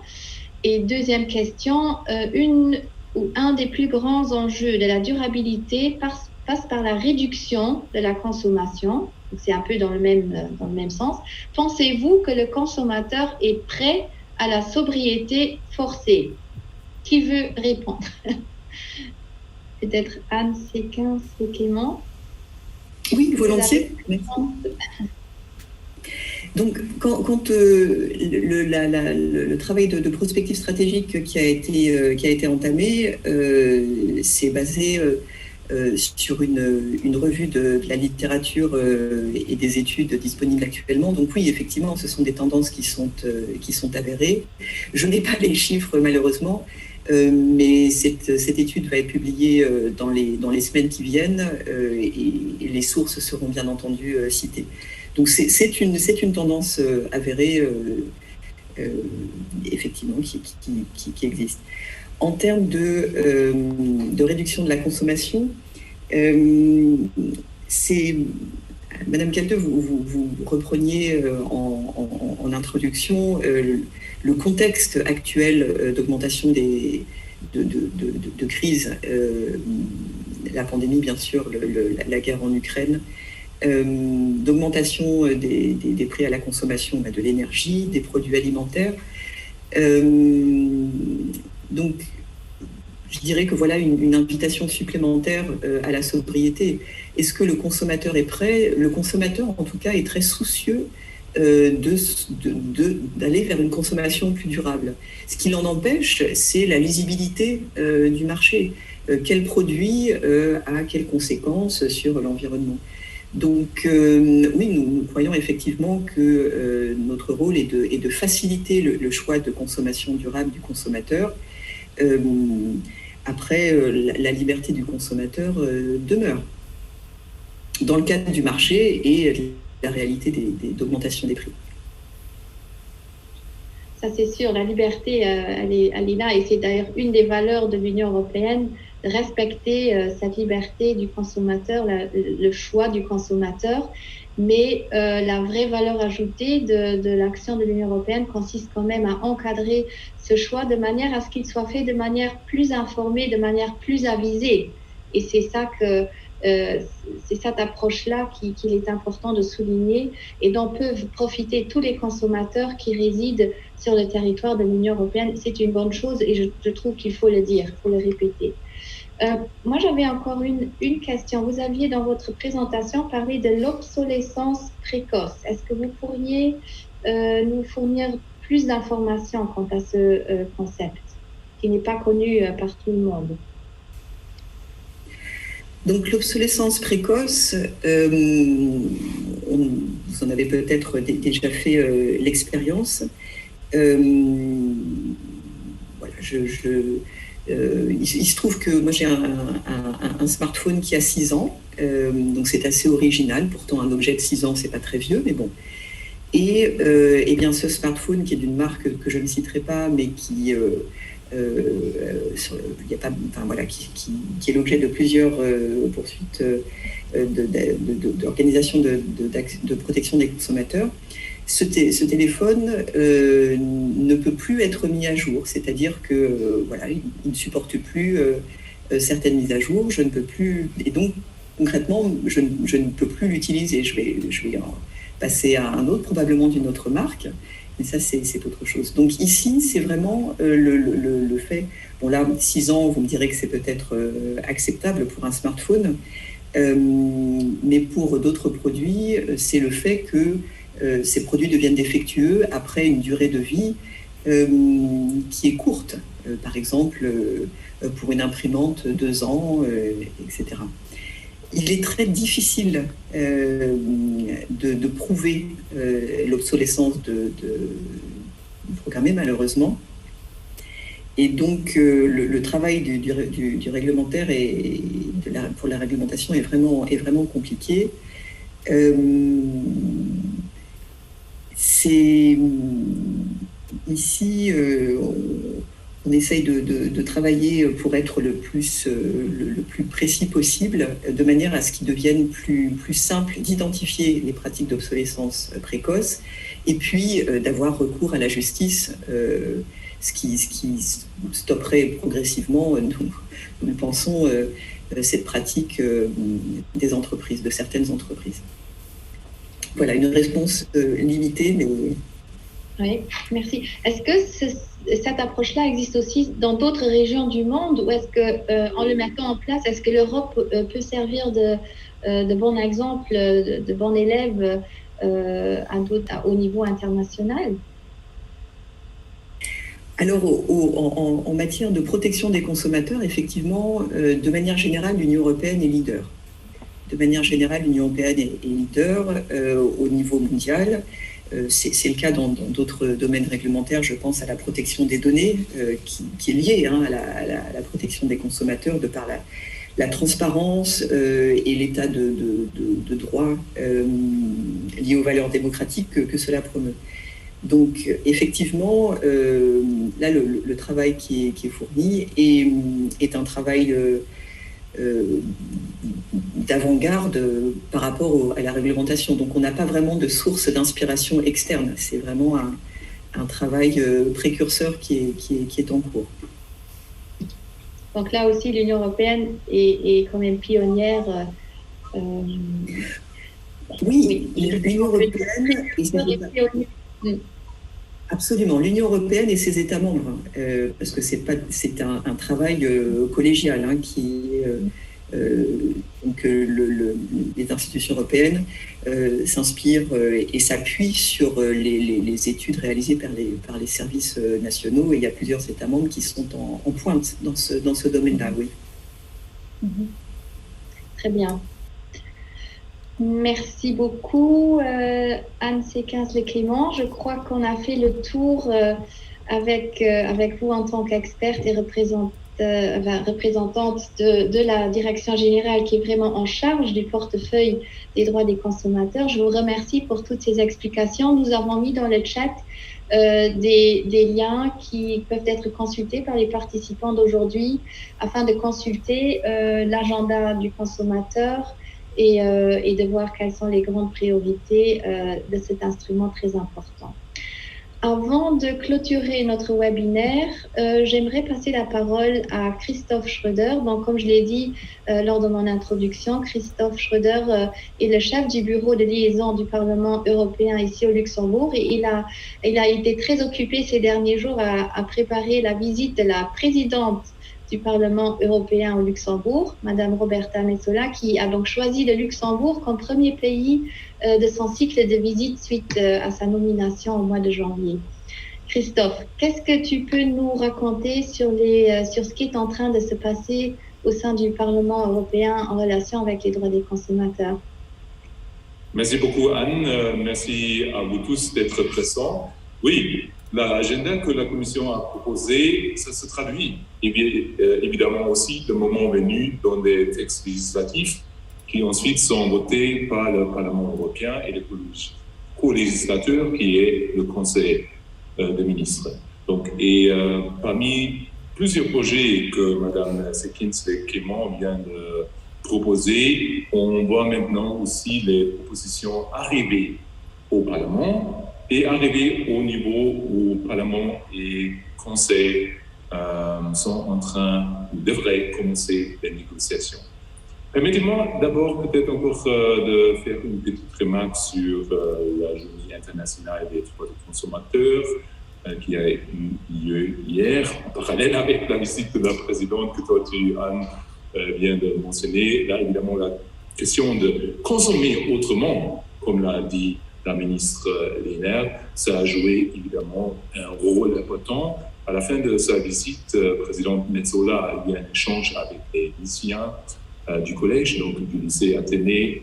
Et deuxième question, un des plus grands enjeux de la durabilité passe par la réduction de la consommation. C'est un peu dans le même sens. Pensez-vous que le consommateur est prêt à la sobriété forcée? Qui veut répondre? Peut-être Anne, Séquin, Clément. Oui, volontiers. Donc, quand le travail de prospective stratégique qui a été entamé, c'est basé sur une revue de la littérature et des études disponibles actuellement. Donc oui, effectivement, ce sont des tendances qui sont avérées. Je n'ai pas les chiffres, malheureusement, mais cette étude va être publiée dans les semaines qui viennent et les sources seront bien entendu citées. Donc c'est une tendance avérée, effectivement, qui existe. En termes de réduction de la consommation, c'est Madame Calteux, vous repreniez en introduction le contexte actuel d'augmentation de crise, la pandémie bien sûr, la guerre en Ukraine, d'augmentation des prix à la consommation de l'énergie, des produits alimentaires. Donc, je dirais que voilà une invitation supplémentaire à la sobriété. Est-ce que le consommateur est prêt? Le consommateur, en tout cas, est très soucieux d'aller vers une consommation plus durable. Ce qui l'en empêche, c'est la lisibilité du marché. Quel produit a quelles conséquences sur l'environnement? Donc, oui, nous croyons effectivement que notre rôle est de faciliter le choix de consommation durable du consommateur. Après, la liberté du consommateur demeure dans le cadre du marché et la réalité d'augmentation des prix. Ça, c'est sûr, la liberté, elle est là, et c'est d'ailleurs une des valeurs de l'Union européenne, de respecter cette liberté du consommateur, le choix du consommateur. Mais la vraie valeur ajoutée de l'action de l'Union européenne consiste quand même à encadrer ce choix de manière à ce qu'il soit fait de manière plus informée, de manière plus avisée. Et c'est cette approche-là qu'il est important de souligner et dont peuvent profiter tous les consommateurs qui résident sur le territoire de l'Union européenne. C'est une bonne chose et je trouve qu'il faut le dire, il faut le répéter. Moi, j'avais encore une question. Vous aviez dans votre présentation parlé de l'obsolescence précoce. Est-ce que vous pourriez nous fournir plus d'informations quant à ce concept qui n'est pas connu par tout le monde? Donc l'obsolescence précoce, vous en avez peut-être déjà fait l'expérience. Voilà, il se trouve que moi j'ai un smartphone qui a 6 ans, donc c'est assez original, pourtant un objet de 6 ans c'est pas très vieux, mais bon. Et bien ce smartphone qui est d'une marque que je ne citerai pas, mais qui est l'objet de plusieurs poursuites d'organisations de protection des consommateurs. Ce téléphone ne peut plus être mis à jour, c'est-à-dire que il ne supporte plus certaines mises à jour, je ne peux plus, et donc concrètement, je ne peux plus l'utiliser. Je vais en passer à un autre, probablement d'une autre marque, mais ça, c'est autre chose. Donc ici, c'est vraiment le fait, bon là, 6 ans, vous me direz que c'est peut-être acceptable pour un smartphone, mais pour d'autres produits, c'est le fait que ces produits deviennent défectueux après une durée de vie qui est courte. Par exemple, pour une imprimante, 2 ans, etc. Il est très difficile de prouver l'obsolescence de programmer, malheureusement. Et donc, le travail du réglementaire pour la réglementation est vraiment compliqué. Ici, on essaye de travailler pour être le plus précis possible, de manière à ce qu'il devienne plus simple d'identifier les pratiques d'obsolescence précoce, et puis d'avoir recours à la justice, ce qui stopperait progressivement, nous pensons, cette pratique des entreprises, de certaines entreprises. Voilà, une réponse limitée, mais... Oui, merci. Est-ce que cette approche-là existe aussi dans d'autres régions du monde, ou est-ce que, en le mettant en place, est-ce que l'Europe peut servir de bon exemple, de bon élève au niveau international? Alors, en matière de protection des consommateurs, effectivement, de manière générale, l'Union européenne est leader. De manière générale, l'Union européenne est leader au niveau mondial. C'est le cas dans d'autres domaines réglementaires. Je pense à la protection des données, qui est liée à la protection des consommateurs de par la transparence et l'état de droit lié aux valeurs démocratiques que cela promeut. Donc, effectivement, là, le travail qui est fourni est un travail d'avant-garde par rapport à la réglementation. Donc, on n'a pas vraiment de source d'inspiration externe. C'est vraiment un travail précurseur qui est en cours. Donc là aussi, l'Union européenne est quand même pionnière. Oui, l'Union européenne absolument, l'Union européenne et ses États membres, parce que c'est un travail collégial donc les institutions européennes s'inspirent et s'appuient sur les études réalisées par les services nationaux, et il y a plusieurs États membres qui sont en pointe dans ce domaine-là, oui. Très bien. Merci beaucoup, Anne Séquence-Leclément. Je crois qu'on a fait le tour avec vous en tant qu'experte et représentante de la direction générale qui est vraiment en charge du portefeuille des droits des consommateurs. Je vous remercie pour toutes ces explications. Nous avons mis dans le chat des liens qui peuvent être consultés par les participants d'aujourd'hui afin de consulter l'agenda du consommateur et de voir quelles sont les grandes priorités de cet instrument très important. Avant de clôturer notre webinaire, j'aimerais passer la parole à Christophe Schröder. Donc, comme je l'ai dit lors de mon introduction, Christophe Schröder est le chef du bureau de liaison du Parlement européen ici au Luxembourg, et il a été très occupé ces derniers jours à préparer la visite de la présidente du Parlement européen au Luxembourg, Madame Roberta Metsola, qui a donc choisi le Luxembourg comme premier pays de son cycle de visite suite à sa nomination au mois de janvier. Christophe, qu'est-ce que tu peux nous raconter sur ce qui est en train de se passer au sein du Parlement européen en relation avec les droits des consommateurs? Merci beaucoup, Anne. Merci à vous tous d'être présents. Oui, l'agenda que la Commission a proposé, ça se traduit évidemment aussi, le moment venu, dans des textes législatifs qui ensuite sont votés par le Parlement européen et le co-législateur qui est le Conseil des ministres. Donc, parmi plusieurs projets que Mme Séquence-Leclément vient de proposer, on voit maintenant aussi les propositions arriver au Parlement et arriver au niveau où Parlement et Conseil devraient commencer les négociations. Permettez-moi d'abord peut-être encore de faire une petite remarque sur la Journée internationale des droits des consommateurs qui a eu lieu hier, en parallèle avec la visite de la présidente que toi, Anne, vient de mentionner. Là, évidemment, la question de consommer autrement, comme l'a dit la ministre Lehnert, ça a joué évidemment un rôle important. À la fin de sa visite, le président Metsola a eu un échange avec les lycéens du collège, donc du lycée Athénée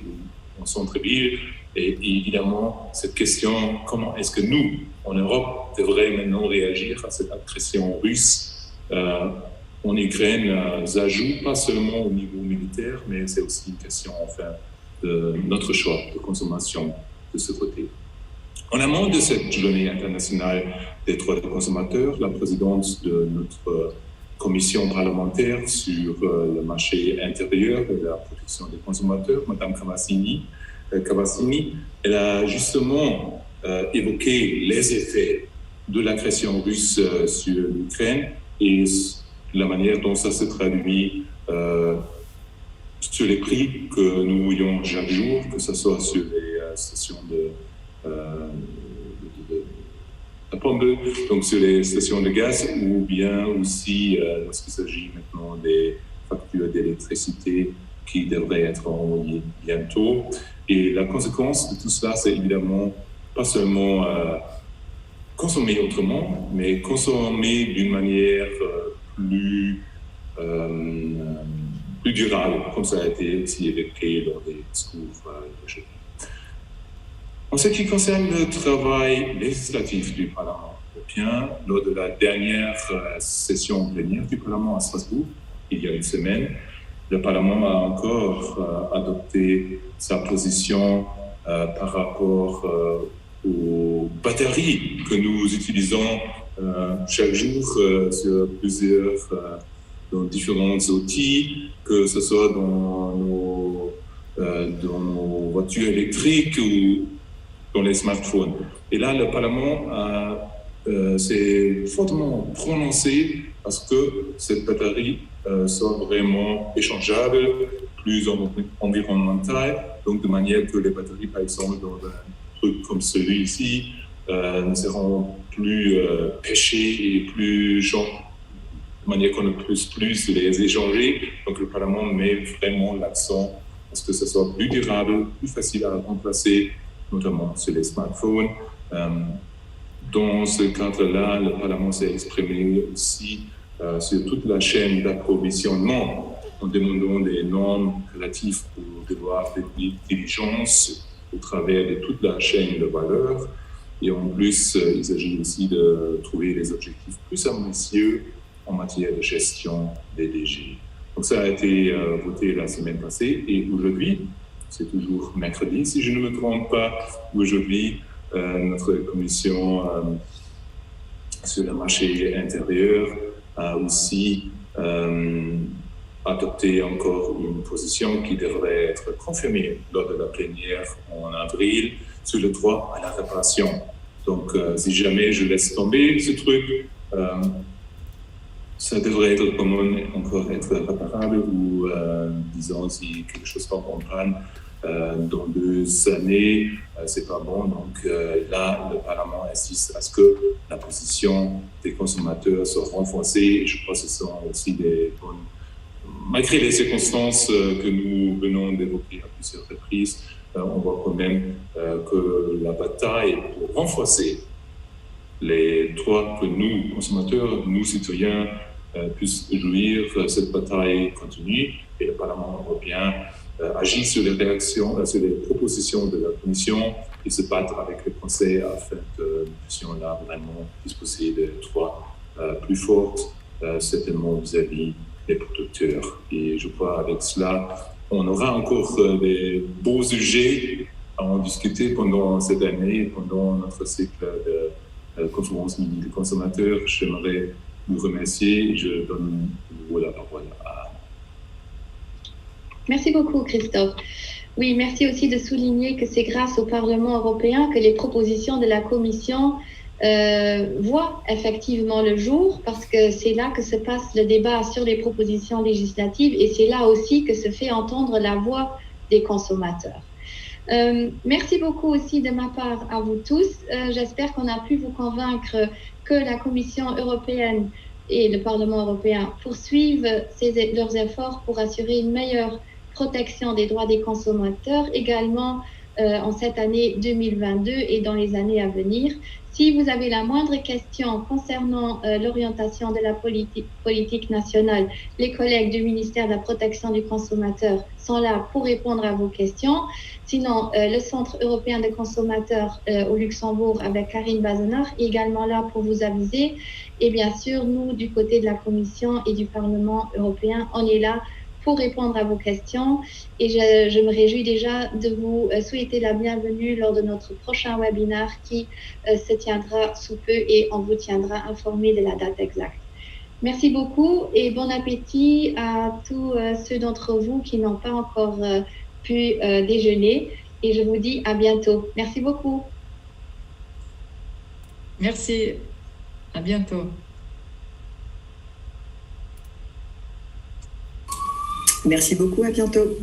en centre-ville. Et évidemment, cette question, comment est-ce que nous, en Europe, devrions maintenant réagir à cette agression russe en Ukraine, ça joue pas seulement au niveau militaire, mais c'est aussi une question, enfin, de notre choix de consommation de ce côté. En amont de cette journée internationale des droits des consommateurs, la présidente de notre commission parlementaire sur le marché intérieur et la protection des consommateurs, Mme Cavazzini, elle a justement évoqué les effets de l'agression russe sur l'Ukraine et la manière dont ça se traduit sur les prix que nous voyons chaque jour, que ce soit sur les stations de pompe, donc sur les stations de gaz, ou bien aussi lorsqu'il s'agit maintenant des factures d'électricité qui devraient être envoyées bientôt. Et la conséquence de tout cela, c'est évidemment pas seulement consommer autrement, mais consommer d'une manière plus durable, comme ça a été aussi évoqué lors des discours d'aujourd'hui. En ce qui concerne le travail législatif du Parlement européen, lors de la dernière session plénière du Parlement à Strasbourg, il y a une semaine, le Parlement a encore adopté sa position par rapport aux batteries que nous utilisons chaque jour sur dans différents outils, que ce soit dans nos voitures électriques ou dans les smartphones. Et là, le Parlement s'est fortement prononcé parce que cette batterie soit vraiment échangeable, plus environnementale, donc de manière que les batteries, par exemple, dans un truc comme celui-ci, ne seront plus pêchées et plus de manière qu'on ne puisse plus les échanger. Donc le Parlement met vraiment l'accent parce que ce soit plus durable, plus facile à remplacer, notamment sur les smartphones. Dans ce cadre-là, le Parlement s'est exprimé aussi sur toute la chaîne d'approvisionnement en demandant des normes relatives aux devoirs de diligence au travers de toute la chaîne de valeur. Et en plus, il s'agit aussi de trouver des objectifs plus ambitieux en matière de gestion des déchets. Donc ça a été voté la semaine passée et aujourd'hui, c'est toujours mercredi si je ne me trompe pas, aujourd'hui notre commission sur le marché intérieur a aussi adopté encore une position qui devrait être confirmée lors de la plénière en avril sur le droit à la réparation. Donc si jamais je laisse tomber ce truc, ça devrait être encore être réparable ou disons si quelque chose tombe en panne dans 2 années, c'est pas bon. Donc là, le Parlement insiste à ce que la position des consommateurs soit renforcée. Et je crois que ce sont aussi des bonnes, malgré les circonstances que nous venons d'évoquer à plusieurs reprises, on voit quand même que la bataille pour renforcer les droits que nous, consommateurs, nous, citoyens, puissent jouir, cette bataille continue et le Parlement européen agit sur les réactions, sur les propositions de la Commission et se battre avec le Conseil afin que nous puissions là vraiment disposer de droits plus fortes, certainement vis-à-vis des producteurs. Et je crois avec cela, on aura encore des beaux sujets à en discuter pendant cette année, pendant notre cycle de conférence mini des consommateurs. J'aimerais vous remercier et je donne la parole à Anne. Merci beaucoup, Christophe. Oui, merci aussi de souligner que c'est grâce au Parlement européen que les propositions de la Commission voient effectivement le jour, parce que c'est là que se passe le débat sur les propositions législatives et c'est là aussi que se fait entendre la voix des consommateurs. Merci beaucoup aussi de ma part à vous tous. J'espère qu'on a pu vous convaincre que la Commission européenne et le Parlement européen poursuivent leurs efforts pour assurer une meilleure protection des droits des consommateurs, également en cette année 2022 et dans les années à venir. Si vous avez la moindre question concernant l'orientation de la politique nationale, les collègues du ministère de la Protection du consommateur sont là pour répondre à vos questions. Sinon, le Centre européen des consommateurs au Luxembourg avec Karine Bazenard est également là pour vous aviser. Et bien sûr, nous, du côté de la Commission et du Parlement européen, on est là pour répondre à vos questions. Et je me réjouis déjà de vous souhaiter la bienvenue lors de notre prochain webinaire qui se tiendra sous peu et on vous tiendra informé de la date exacte. Merci beaucoup et bon appétit à tous ceux d'entre vous qui n'ont pas encore pu déjeuner. Et je vous dis à bientôt. Merci beaucoup. Merci. À bientôt. Merci beaucoup, à bientôt.